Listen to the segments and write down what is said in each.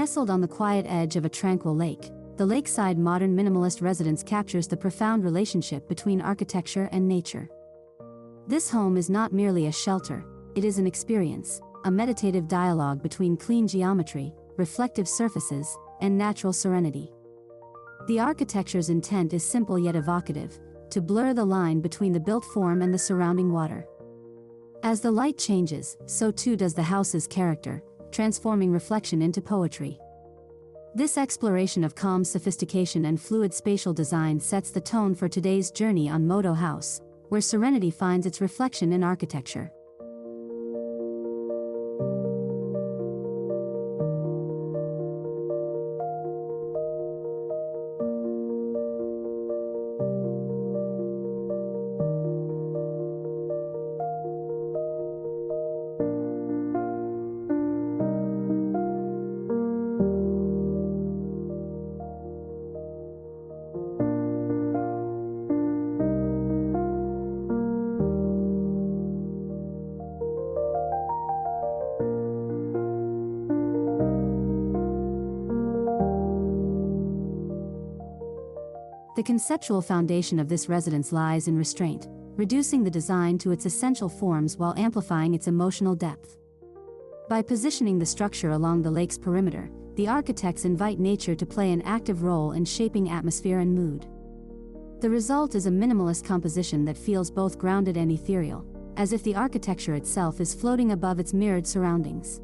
Nestled on the quiet edge of a tranquil lake, the Lakeside Modern Minimalist Residence captures the profound relationship between architecture and nature. This home is not merely a shelter, it is an experience, a meditative dialogue between clean geometry, reflective surfaces, and natural serenity. The architecture's intent is simple yet evocative, to blur the line between the built form and the surrounding water. As the light changes, so too does the house's character, transforming reflection into poetry. This exploration of calm sophistication and fluid spatial design sets the tone for today's journey on Modo Haus, where serenity finds its reflection in architecture. The conceptual foundation of this residence lies in restraint, reducing the design to its essential forms while amplifying its emotional depth. By positioning the structure along the lake's perimeter, the architects invite nature to play an active role in shaping atmosphere and mood. The result is a minimalist composition that feels both grounded and ethereal, as if the architecture itself is floating above its mirrored surroundings.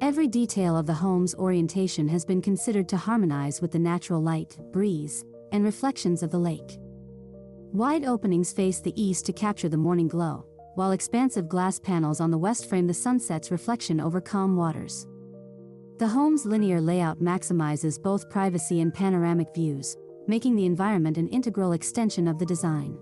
Every detail of the home's orientation has been considered to harmonize with the natural light, breeze, and reflections of the lake. Wide openings face the east to capture the morning glow, while expansive glass panels on the west frame the sunset's reflection over calm waters. The home's linear layout maximizes both privacy and panoramic views, making the environment an integral extension of the design.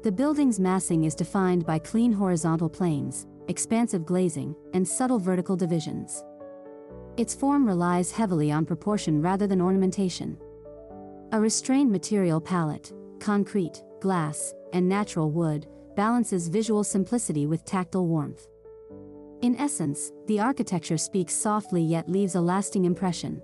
The building's massing is defined by clean horizontal planes, expansive glazing, and subtle vertical divisions. Its form relies heavily on proportion rather than ornamentation. A restrained material palette, concrete, glass, and natural wood, balances visual simplicity with tactile warmth. In essence, the architecture speaks softly yet leaves a lasting impression.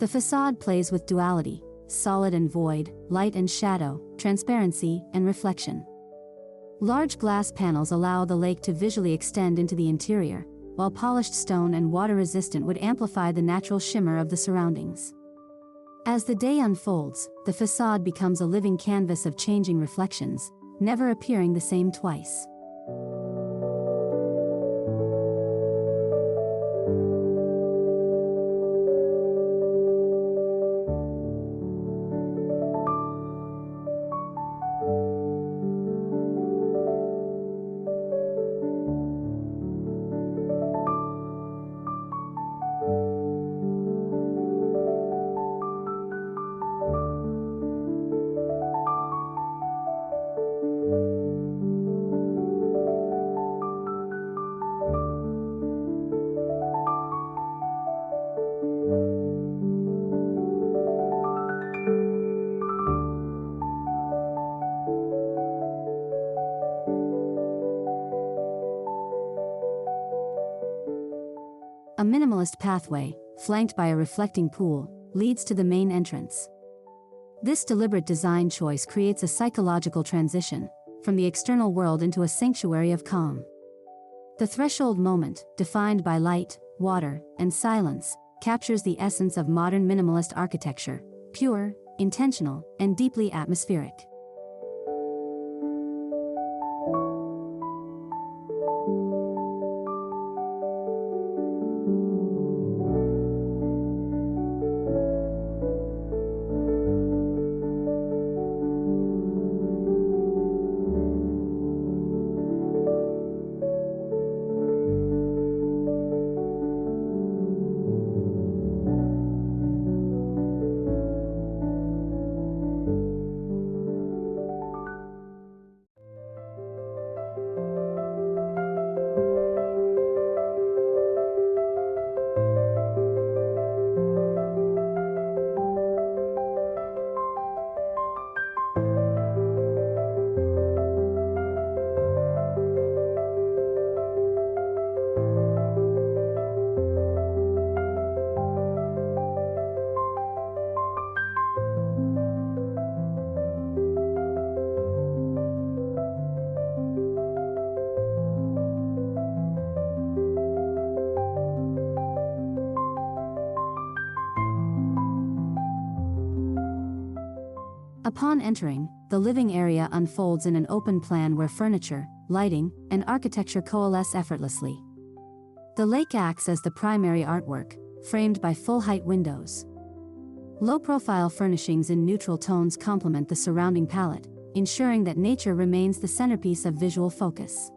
The facade plays with duality, solid and void, light and shadow, transparency and reflection. Large glass panels allow the lake to visually extend into the interior, while polished stone and water-resistant would amplify the natural shimmer of the surroundings. As the day unfolds, the facade becomes a living canvas of changing reflections, never appearing the same twice. A minimalist pathway, flanked by a reflecting pool, leads to the main entrance. This deliberate design choice creates a psychological transition from the external world into a sanctuary of calm. The threshold moment, defined by light, water, and silence, captures the essence of modern minimalist architecture: pure, intentional, and deeply atmospheric. Upon entering, the living area unfolds in an open plan where furniture, lighting, and architecture coalesce effortlessly. The lake acts as the primary artwork, framed by full-height windows. Low-profile furnishings in neutral tones complement the surrounding palette, ensuring that nature remains the centerpiece of visual focus.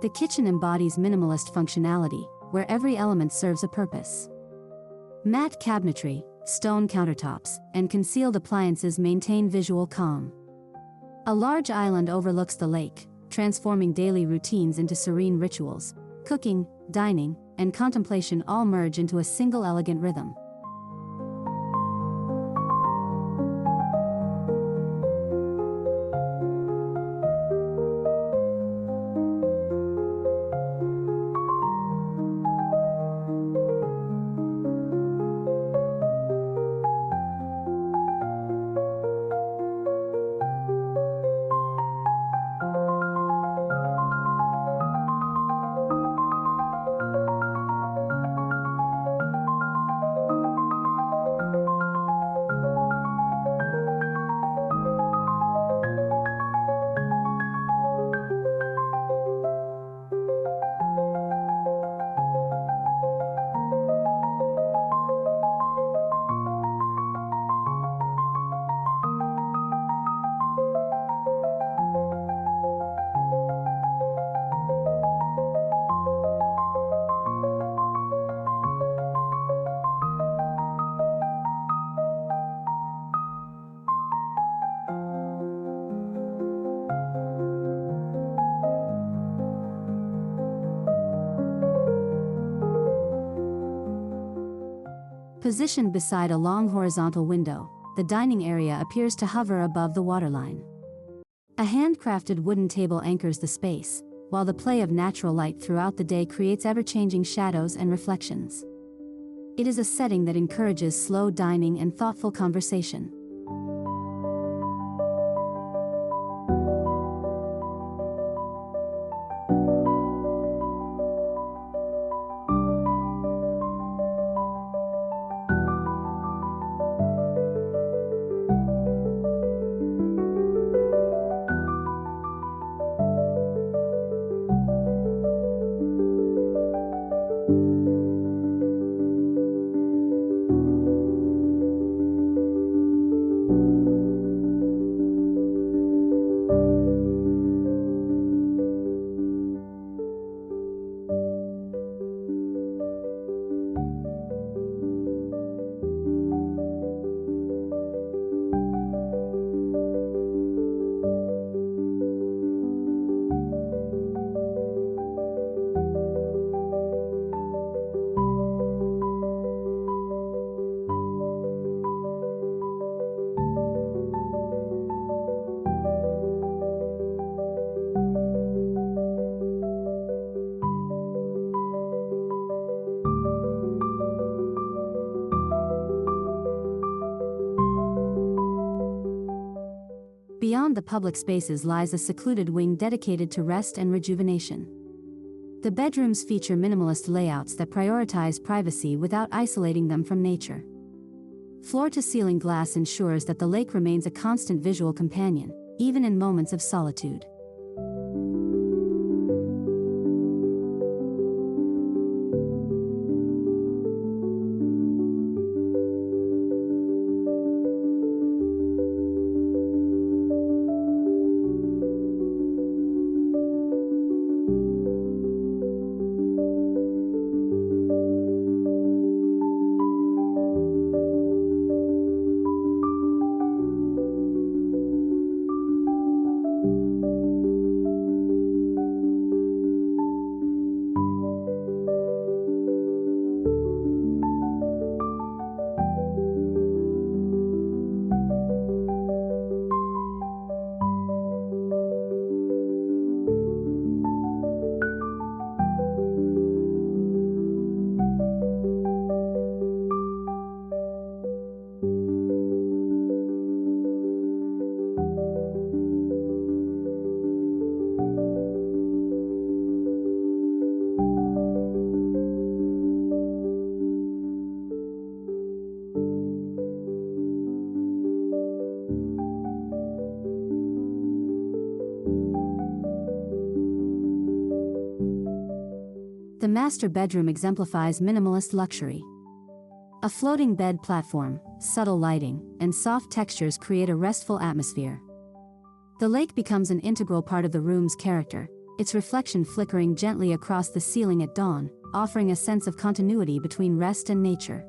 The kitchen embodies minimalist functionality, where every element serves a purpose. Matte cabinetry, stone countertops, and concealed appliances maintain visual calm. A large island overlooks the lake, transforming daily routines into serene rituals. Cooking, dining, and contemplation all merge into a single elegant rhythm. Positioned beside a long horizontal window, the dining area appears to hover above the waterline. A handcrafted wooden table anchors the space, while the play of natural light throughout the day creates ever-changing shadows and reflections. It is a setting that encourages slow dining and thoughtful conversation. Beyond the public spaces lies a secluded wing dedicated to rest and rejuvenation. The bedrooms feature minimalist layouts that prioritize privacy without isolating them from nature. Floor-to-ceiling glass ensures that the lake remains a constant visual companion, even in moments of solitude. The master bedroom exemplifies minimalist luxury. A floating bed platform, subtle lighting, and soft textures create a restful atmosphere. The lake becomes an integral part of the room's character, its reflection flickering gently across the ceiling at dawn, offering a sense of continuity between rest and nature.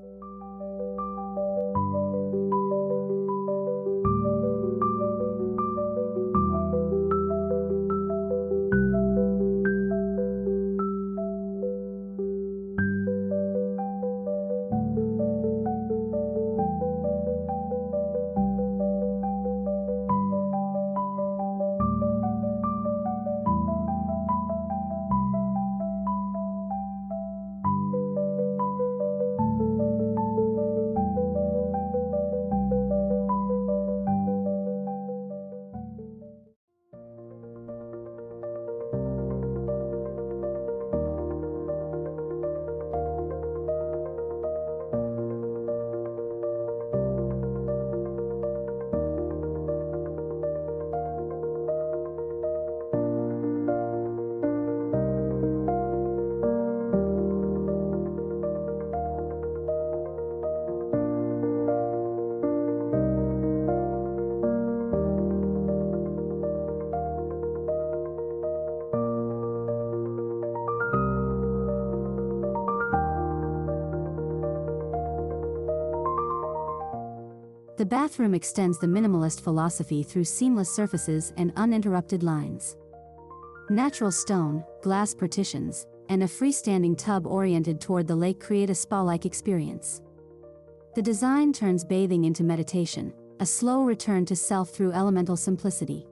The bathroom extends the minimalist philosophy through seamless surfaces and uninterrupted lines. Natural stone, glass partitions, and a freestanding tub oriented toward the lake create a spa-like experience. The design turns bathing into meditation, a slow return to self through elemental simplicity.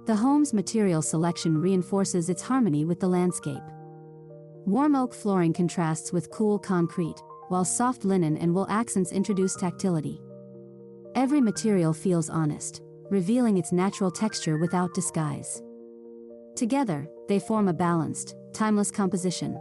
The home's material selection reinforces its harmony with the landscape. Warm oak flooring contrasts with cool concrete, while soft linen and wool accents introduce tactility. Every material feels honest, revealing its natural texture without disguise. Together, they form a balanced, timeless composition.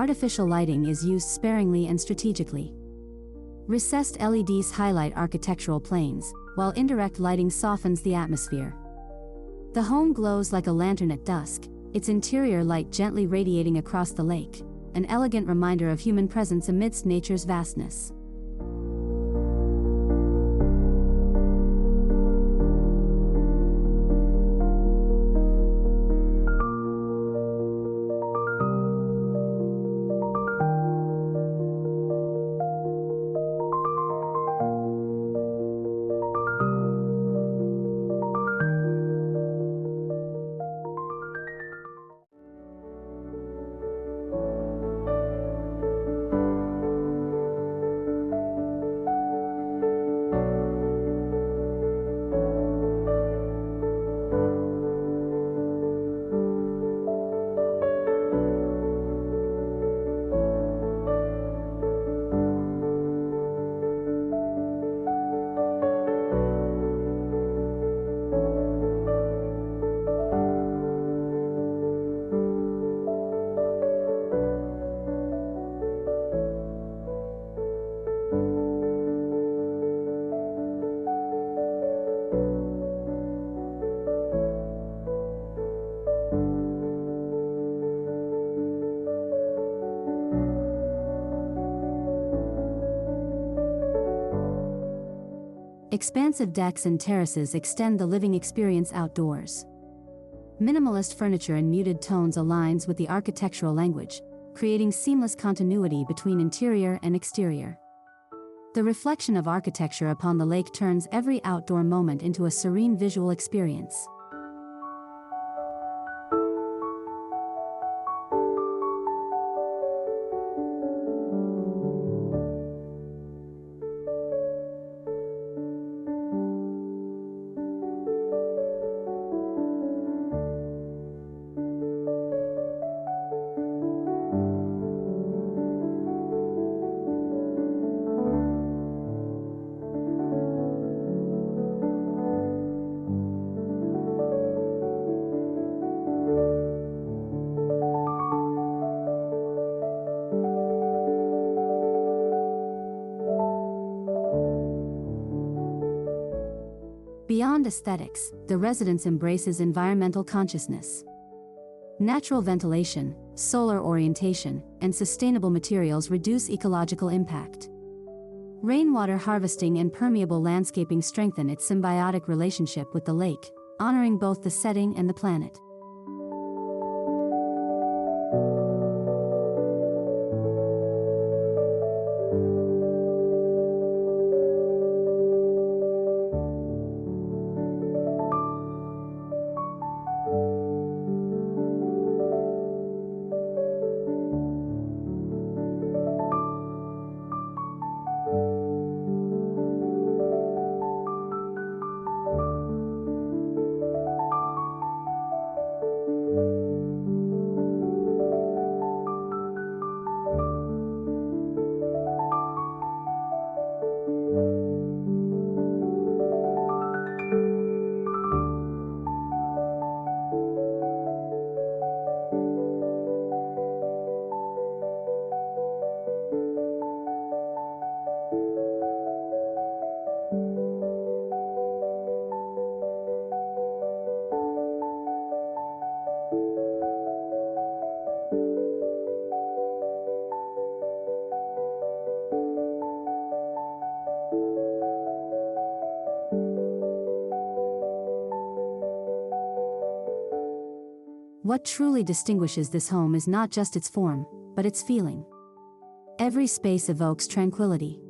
Artificial lighting is used sparingly and strategically. Recessed LEDs highlight architectural planes, while indirect lighting softens the atmosphere. The home glows like a lantern at dusk, its interior light gently radiating across the lake, an elegant reminder of human presence amidst nature's vastness. Expansive decks and terraces extend the living experience outdoors. Minimalist furniture in muted tones aligns with the architectural language, creating seamless continuity between interior and exterior. The reflection of architecture upon the lake turns every outdoor moment into a serene visual experience. Beyond aesthetics, the residence embraces environmental consciousness. Natural ventilation, solar orientation, and sustainable materials reduce ecological impact. Rainwater harvesting and permeable landscaping strengthen its symbiotic relationship with the lake, honoring both the setting and the planet. What truly distinguishes this home is not just its form, but its feeling. Every space evokes tranquility.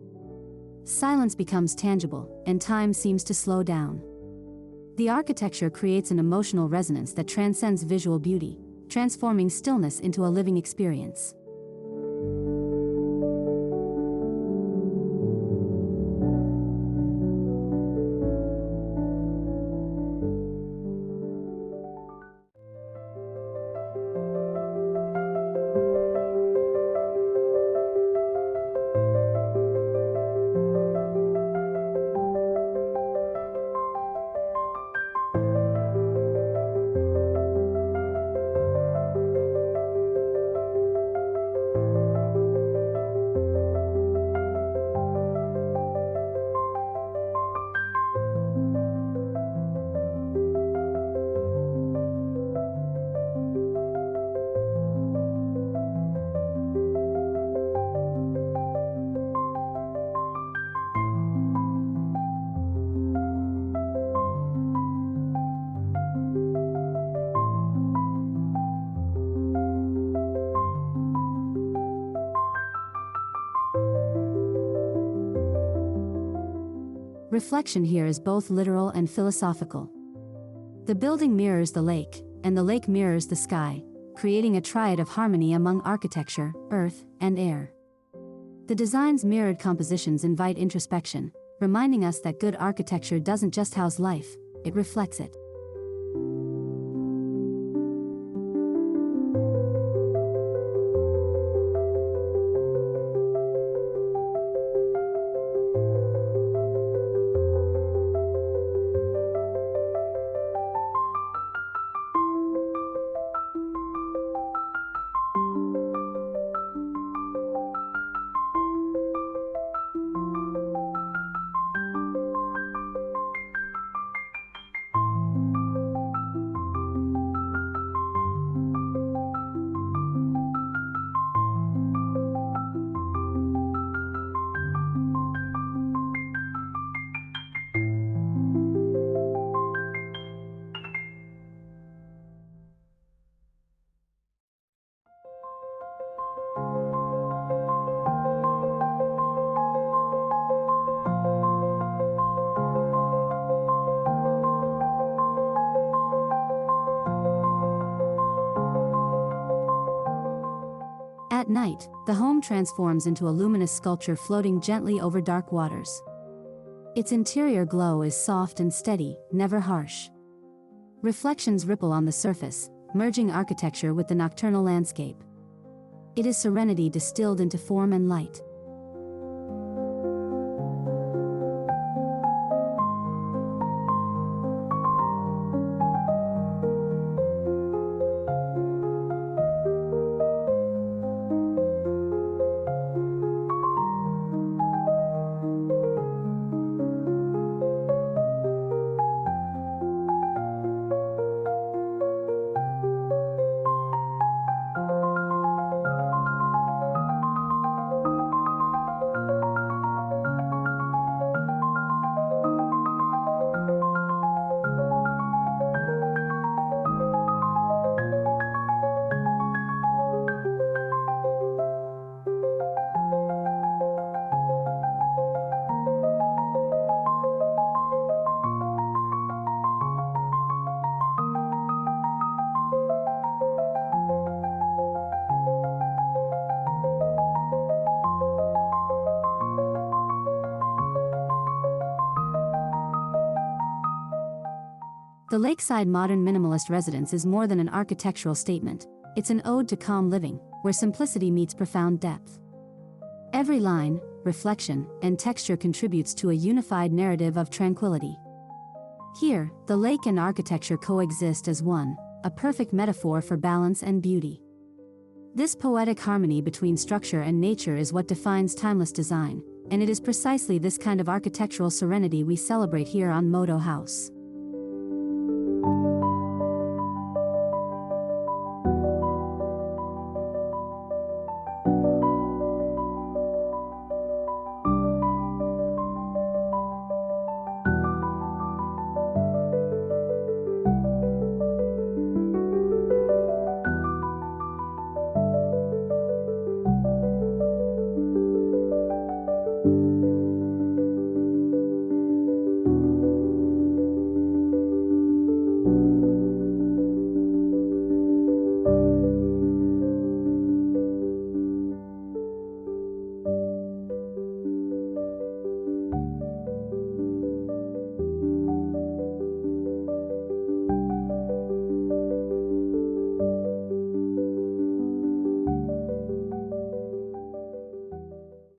Silence becomes tangible, and time seems to slow down. The architecture creates an emotional resonance that transcends visual beauty, transforming stillness into a living experience. Reflection here is both literal and philosophical. The building mirrors the lake, and the lake mirrors the sky, creating a triad of harmony among architecture, earth, and air. The design's mirrored compositions invite introspection, reminding us that good architecture doesn't just house life, it reflects it. At night, the home transforms into a luminous sculpture floating gently over dark waters. Its interior glow is soft and steady, never harsh. Reflections ripple on the surface, merging architecture with the nocturnal landscape. It is serenity distilled into form and light. The Lakeside Modern Minimalist Residence is more than an architectural statement, it's an ode to calm living, where simplicity meets profound depth. Every line, reflection, and texture contributes to a unified narrative of tranquility. Here, the lake and architecture coexist as one, a perfect metaphor for balance and beauty. This poetic harmony between structure and nature is what defines timeless design, and it is precisely this kind of architectural serenity we celebrate here on Modo Haus.